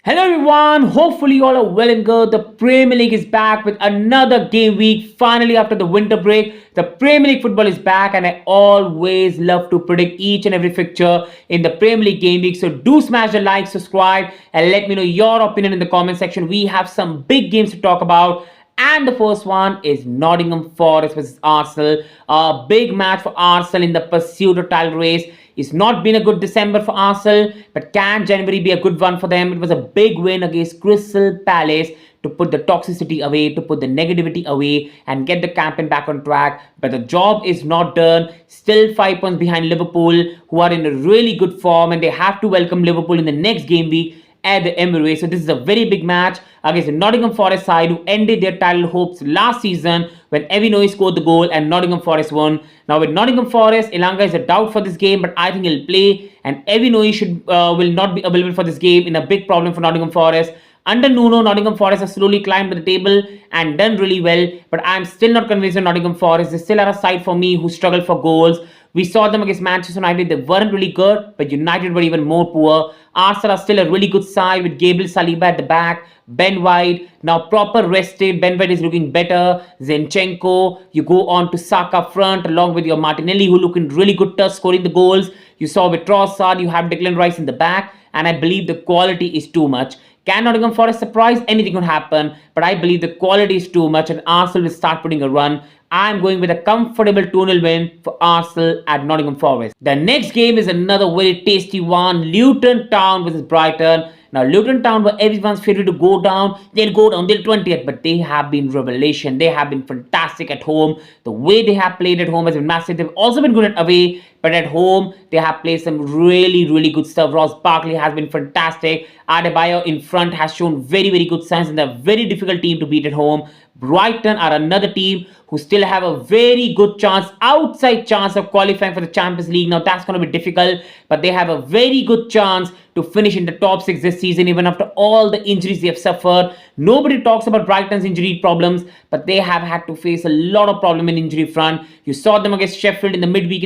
Hello everyone, hopefully you all are well and good. The Premier League is back with another game week. Finally, after the winter break, the Premier League football is back, and I always love to predict each and every fixture in the Premier League game week. So do smash the like, subscribe, and let me know your opinion in the comment section. We have some big games to talk about. And the first one is Nottingham Forest versus Arsenal. A big match for Arsenal in the pursuit of title race. It's not been a good December for Arsenal, but can January be a good one for them? It was a big win against Crystal Palace to put the toxicity away, to put the negativity away, and get the campaign back on track. But the job is not done. Still 5 points behind Liverpool, who are in a really good form, and they have to welcome Liverpool in the next game week at the Emirates. So this is a very big match against the Nottingham Forest side, who ended their title hopes last season when Molineux scored the goal and Nottingham Forest won. Now with Nottingham Forest, Elanga is a doubt for this game, but I think he'll play, and Molineux will not be available for this game. In a big problem for Nottingham Forest. Under Nuno, Nottingham Forest has slowly climbed the table and done really well, but I'm still not convinced of Nottingham Forest. They still are a side for me who struggle for goals. We saw them against Manchester United. They weren't really good, but United were even more poor. Arsenal are still a really good side with Gabriel Saliba at the back, Ben White, now proper rested. Ben White is looking better. Zinchenko, you go on to Saka front along with your Martinelli, who looking really good, scoring the goals. You saw with Trossard, you have Declan Rice in the back, and I believe the quality is too much. Can Nottingham Forest surprise? Anything could happen, but I believe the quality is too much and Arsenal will start putting a run. I'm going with a comfortable 2-0 win for Arsenal at Nottingham Forest. The next game is another very tasty one. Luton Town versus Brighton. Now, Luton Town were everyone's favorite to go down. They'll go down till 20th, but they have been revelation. They have been fantastic at home. The way they have played at home has been massive. They've also been good at away, but at home, they have played some really, really good stuff. Ross Barkley has been fantastic. Adebayo in front has shown very, very good signs, and they're a very difficult team to beat at home. Brighton are another team who still have a very good chance, outside chance of qualifying for the Champions League. Now that's going to be difficult, but they have a very good chance to finish in the top 6 this season, even after all the injuries they have suffered. Nobody talks about Brighton's injury problems, but they have had to face a lot of problem in injury front. You saw them against Sheffield in the midweek,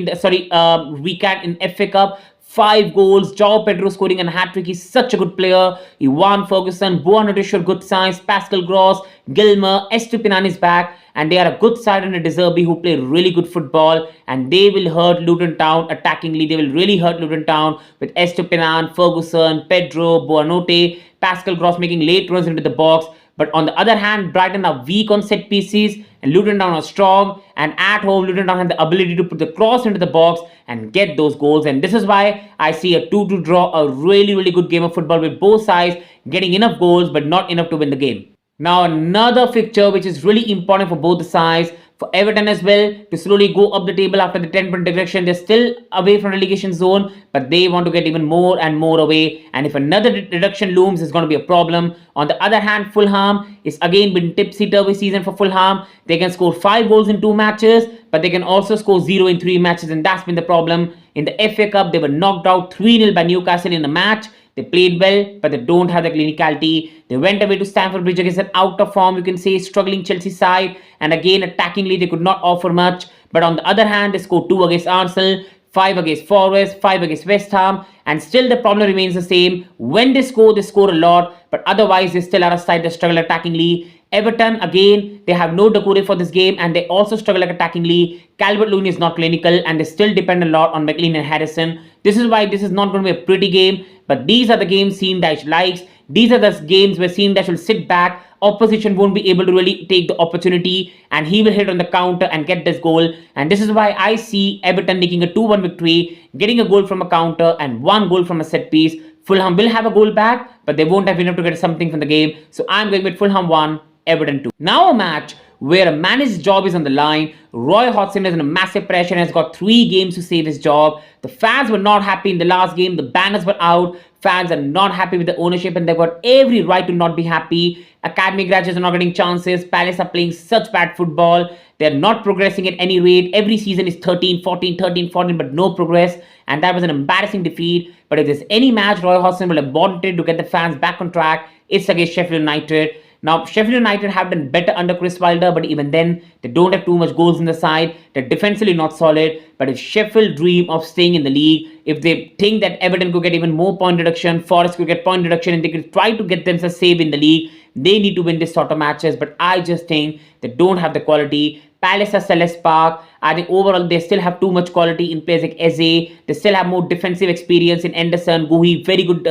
weekend in FA Cup. 5 goals, João Pedro scoring a hat-trick. He's such a good player. Iwan Ferguson, Buonanotte showed good signs. Pascal Gross, Gilmer, Estupinan is back, and they are a good side under De Zerbi who play really good football, and they will hurt Luton Town attackingly. They will really hurt Luton Town with Estupinan, Ferguson, Pedro, Buonanotte, Pascal Gross making late runs into the box. But on the other hand, Brighton are weak on set pieces and Luton Town are strong. And at home, Luton Town have the ability to put the cross into the box and get those goals. And this is why I see a 2-2 draw, a really, really good game of football with both sides getting enough goals but not enough to win the game. Now, another fixture which is really important for both the sides, for Everton as well, to slowly go up the table after the 10-point direction. They're still away from relegation zone, but they want to get even more and more away. And if another reduction looms, it's going to be a problem. On the other hand, Fulham is again been tipsy-turvy season for Fulham. They can score 5 goals in 2 matches, but they can also score 0 in 3 matches, and that's been the problem. In the FA Cup, they were knocked out 3-0 by Newcastle in a match. They played well, but they don't have the clinicality. They went away to Stamford Bridge against an out of form, you can say, struggling Chelsea side. And again, attackingly, they could not offer much. But on the other hand, they scored 2 against Arsenal, 5 against Forest, 5 against West Ham. And still the problem remains the same. When they score a lot. But otherwise, they still are a side that struggle attackingly. Everton, again, they have no Doucouré for this game, and they also struggle attackingly. Calvert-Lewin is not clinical, and they still depend a lot on McLean and Harrison. This is why this is not going to be a pretty game, but these are the games Sean Dyche likes. These are the games where Sean Dyche will sit back. Opposition won't be able to really take the opportunity, and he will hit on the counter and get this goal. And this is why I see Everton making a 2-1 victory, getting a goal from a counter and 1 goal from a set piece. Fulham will have a goal back, but they won't have enough to get something from the game. So I'm going with Fulham 1, Everton 2. Now a match where a manager's job is on the line. Roy Hodgson is under massive pressure and has got 3 games to save his job. The fans were not happy in the last game. The banners were out. Fans are not happy with the ownership, and they've got every right to not be happy. Academy graduates are not getting chances. Palace are playing such bad football. They're not progressing at any rate. Every season is 13-14, 13-14, but no progress. And that was an embarrassing defeat. But if there's any match Roy Hodgson will have wanted to get the fans back on track, it's against Sheffield United. Now, Sheffield United have done better under Chris Wilder, but even then, they don't have too much goals in the side. They're defensively not solid. But if Sheffield dream of staying in the league, if they think that Everton could get even more point deduction, Forest could get point deduction, and they could try to get themselves safe in the league, they need to win this sort of matches. But I just think they don't have the quality. Palace has Selhurst Park. I think overall they still have too much quality in players like Eze. They still have more defensive experience in Anderson, Guhi, very good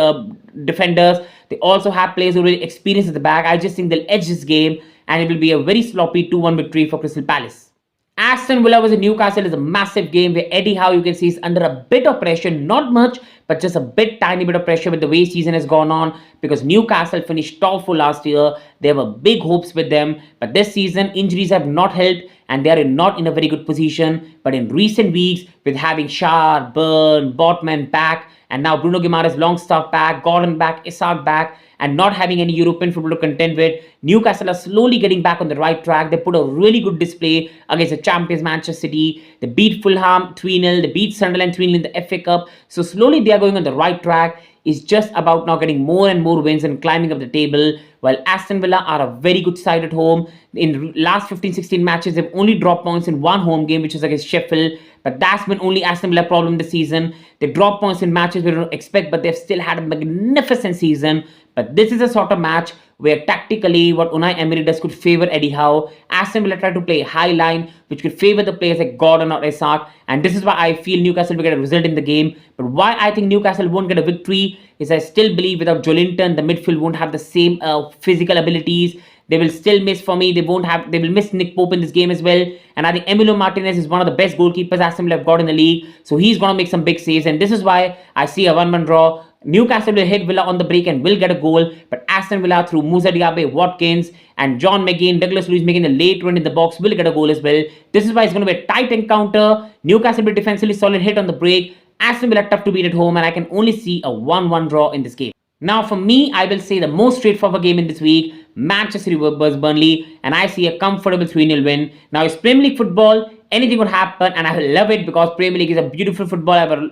defenders. They also have players who really experience at the back. I just think they'll edge this game and it will be a very sloppy 2-1 victory for Crystal Palace. Aston Villa vs Newcastle is a massive game where Eddie Howe, you can see, is under a bit of pressure, not much, but just a tiny bit of pressure with the way season has gone on, because Newcastle finished top 4 last year. There were big hopes with them, but this season injuries have not helped and they are not in a very good position. But in recent weeks, with having Shah, Burn, Botman back, and now Bruno Guimaraes Longstaff back, Gordon back, Isak back, and not having any European football to contend with, Newcastle are slowly getting back on the right track. They put a really good display against the champions Manchester City. They beat Fulham 3-0. They beat Sunderland 3-0 in the FA Cup. So slowly they are going on the right track. It's just about now getting more and more wins and climbing up the table. While Aston Villa are a very good side at home. In last 15-16 matches, they've only dropped points in one home game, which was against Sheffield. But that's been only Aston Villa problem this season. They drop points in matches we don't expect, but they've still had a magnificent season. But this is a sort of match where tactically what Unai Emery does could favour Eddie Howe. Aston Villa try to play a high line, which could favour the players like Gordon or Isak. And this is why I feel Newcastle will get a result in the game. But why I think Newcastle won't get a victory is I still believe without Joelinton, the midfield won't have the same physical abilities. They will still miss, for me, they will miss Nick Pope in this game as well. And I think Emilio Martinez is one of the best goalkeepers Aston Villa have got in the league. So he's going to make some big saves. And this is why I see a 1-1 draw. Newcastle will hit Villa on the break and will get a goal. But Aston Villa through Moussa Diaby, Watkins, and John McGinn, Douglas Luiz making the late run in the box will get a goal as well. This is why it's going to be a tight encounter. Newcastle will be defensively solid, hit on the break. Aston Villa tough to beat at home, and I can only see a 1-1 draw in this game. Now for me, I will say the most straightforward game in this week, Manchester City vs Burnley, and I see a comfortable 3-0 win. Now it's Premier League football, anything could happen, and I love it because Premier League is a beautiful football.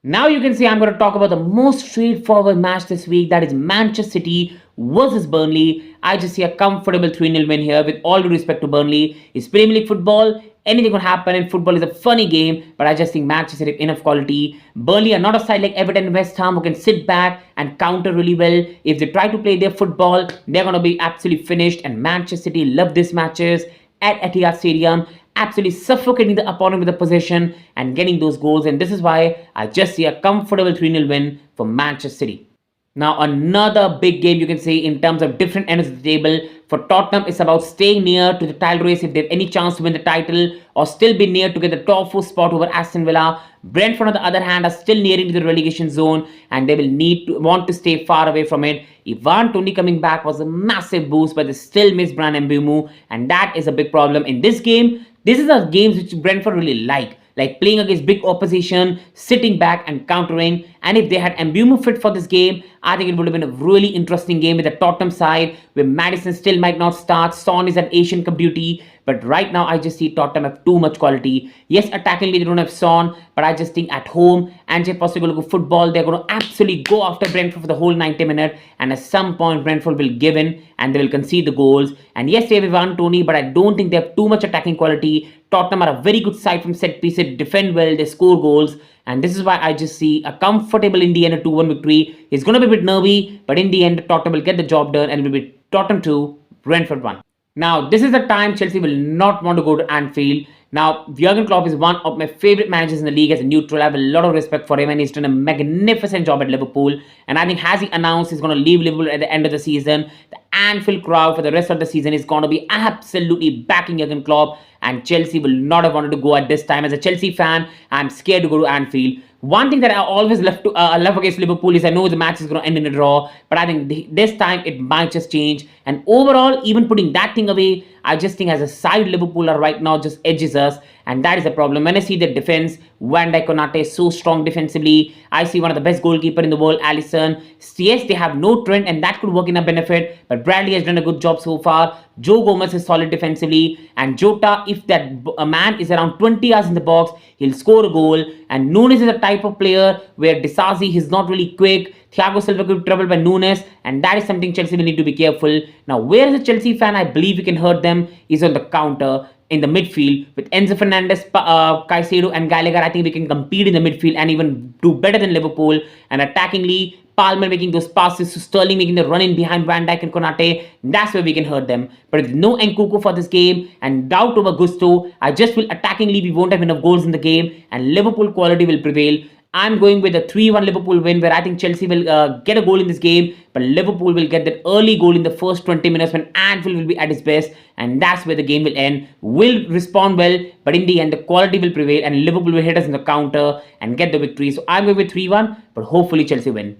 Now you can see I'm going to talk about the most straightforward match this week, that is Manchester City versus Burnley. I just see a comfortable 3-0 win here with all due respect to Burnley. It's Premier League football. Anything could happen, and football is a funny game, but I just think Manchester City have enough quality. Burnley are not a side like Everton and West Ham who can sit back and counter really well. If they try to play their football, they're going to be absolutely finished, and Manchester City love these matches at Etihad Stadium, absolutely suffocating the opponent with the possession and getting those goals, and this is why I just see a comfortable 3-0 win for Manchester City. Now another big game you can say in terms of different ends of the table. For Tottenham, it's about staying near to the title race if they have any chance to win the title, or still be near to get the top 4 spot over Aston Villa. Brentford on the other hand are still nearing to the relegation zone and they will want to stay far away from it. Ivan Toney coming back was a massive boost, but they still miss Bryan Mbeumo, and that is a big problem in this game. This is a games which Brentford really like playing against big opposition, sitting back and countering. And if they had Mbeumo fit for this game, I think it would have been a really interesting game with the Tottenham side, where Maddison still might not start. Son is an Asian Cup duty. But right now, I just see Tottenham have too much quality. Yes, attackingly, they don't have Son, but I just think at home, Ange Postecoglou football, they're going to absolutely go after Brentford for the whole 90 minutes. And at some point, Brentford will give in and they will concede the goals. And yes, they have Ivan Toney, but I don't think they have too much attacking quality. Tottenham are a very good side from set pieces, defend well, they score goals. And this is why I just see a comfortable in the end, a 2-1 victory. It's going to be a bit nervy, but in the end, Tottenham will get the job done and it will be Tottenham 2, Brentford 1. Now, this is the time Chelsea will not want to go to Anfield. Now, Jurgen Klopp is one of my favourite managers in the league as a neutral. I have a lot of respect for him and he's done a magnificent job at Liverpool. And I think as he announced he's going to leave Liverpool at the end of the season, the Anfield crowd for the rest of the season is going to be absolutely backing Jurgen Klopp, and Chelsea will not have wanted to go at this time. As a Chelsea fan, I'm scared to go to Anfield. One thing that I always love against Liverpool is I know the match is going to end in a draw, but I think this time it might just change. And overall, even putting that thing away, I just think as a side, Liverpool are right now just edges us, and that is a problem. When I see the defense, Van Dijk, Konate is so strong defensively. I see one of the best goalkeeper in the world, Alisson. Yes, they have no Trent, and that could work in a benefit, but Bradley has done a good job so far. Joe Gomez is solid defensively, and Jota, if that man is around 20 yards in the box, he'll score a goal. And Nunes is a type of player where Disasi is not really quick. Thiago Silva could be troubled by Nunes, and that is something Chelsea will need to be careful. Now, where is a Chelsea fan I believe we can hurt them is on the counter in the midfield with Enzo Fernandez, Caicedo, and Gallagher. I think we can compete in the midfield and even do better than Liverpool. And attackingly, Palmer making those passes to Sterling, making the run in behind Van Dijk and Konate. That's where we can hurt them. But with no Nkunku for this game and doubt over Gusto, I just feel attackingly we won't have enough goals in the game and Liverpool quality will prevail. I'm going with a 3-1 Liverpool win where I think Chelsea will get a goal in this game, but Liverpool will get that early goal in the first 20 minutes when Anfield will be at its best, and that's where the game will end. We'll respond well, but in the end, the quality will prevail, and Liverpool will hit us in the counter and get the victory. So I'm going with 3-1, but hopefully Chelsea win.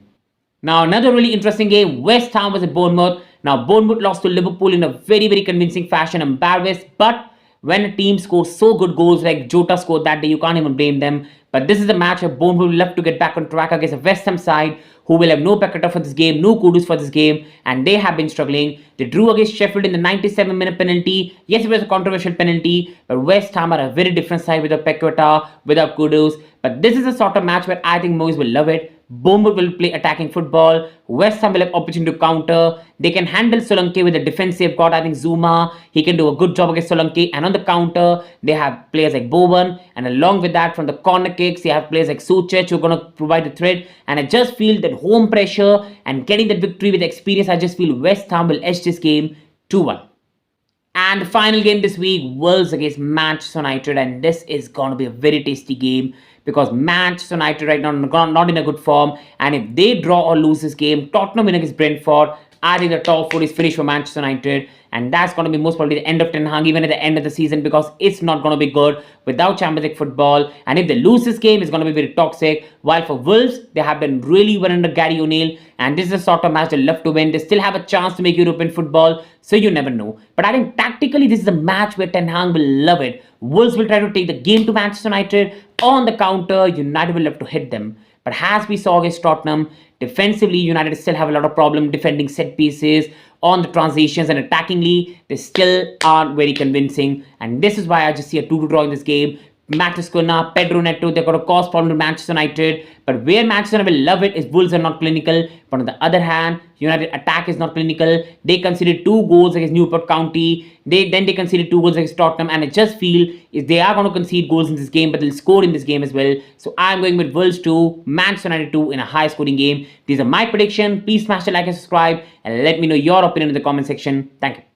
Now, another really interesting game, West Ham versus Bournemouth. Now, Bournemouth lost to Liverpool in a very, very convincing fashion, embarrassed, but when a team scores so good goals like Jota scored that day, you can't even blame them. But this is a match where Bournemouth will love to get back on track against a West Ham side who will have no Paqueta for this game, no Kudus for this game, and they have been struggling. They drew against Sheffield in the 97-minute penalty. Yes, it was a controversial penalty, but West Ham are a very different side without Paqueta, without Kudus. But this is a sort of match where I think Moyes will love it. Bournemouth will play attacking football. West Ham will have opportunity to counter. They can handle Solanke with a defensive got. I think Zuma, he can do a good job against Solanke. And on the counter, they have players like Bowen. And along with that, from the corner kicks, they have players like Suchek who are going to provide the threat. And I just feel that home pressure and getting that victory with experience, I just feel West Ham will edge this game 2-1. And the final game this week, Wolves against Manchester United. And this is going to be a very tasty game because Manchester United right now not in a good form. And if they draw or lose this game, Tottenham win against Brentford, I think the top 4 is finished for Manchester United. And that's going to be most probably the end of Ten Hag, even at the end of the season, because it's not going to be good without Champions League football. And if they lose this game, it's going to be very toxic. While for Wolves, they have been really well under Gary O'Neill. And this is a sort of match they love to win. They still have a chance to make European football, so you never know. But I think tactically, this is a match where Ten Hag will love it. Wolves will try to take the game to Manchester United. On the counter, United will love to hit them. But as we saw against Tottenham, defensively, United still have a lot of problem defending set pieces on the transitions, and attackingly, they still aren't very convincing. And this is why I just see a 2-2 draw in this game. Matheus Cunha, Pedro Neto, they're going to cause problem to Manchester United. But where Manchester United will love it is Wolves are not clinical. But on the other hand, United attack is not clinical. They conceded 2 goals against Newport County. They conceded 2 goals against Tottenham. And I just feel is they are going to concede goals in this game, but they'll score in this game as well. So I'm going with Wolves 2, Manchester United 2 in a high scoring game. These are my predictions. Please smash the like and subscribe and let me know your opinion in the comment section. Thank you.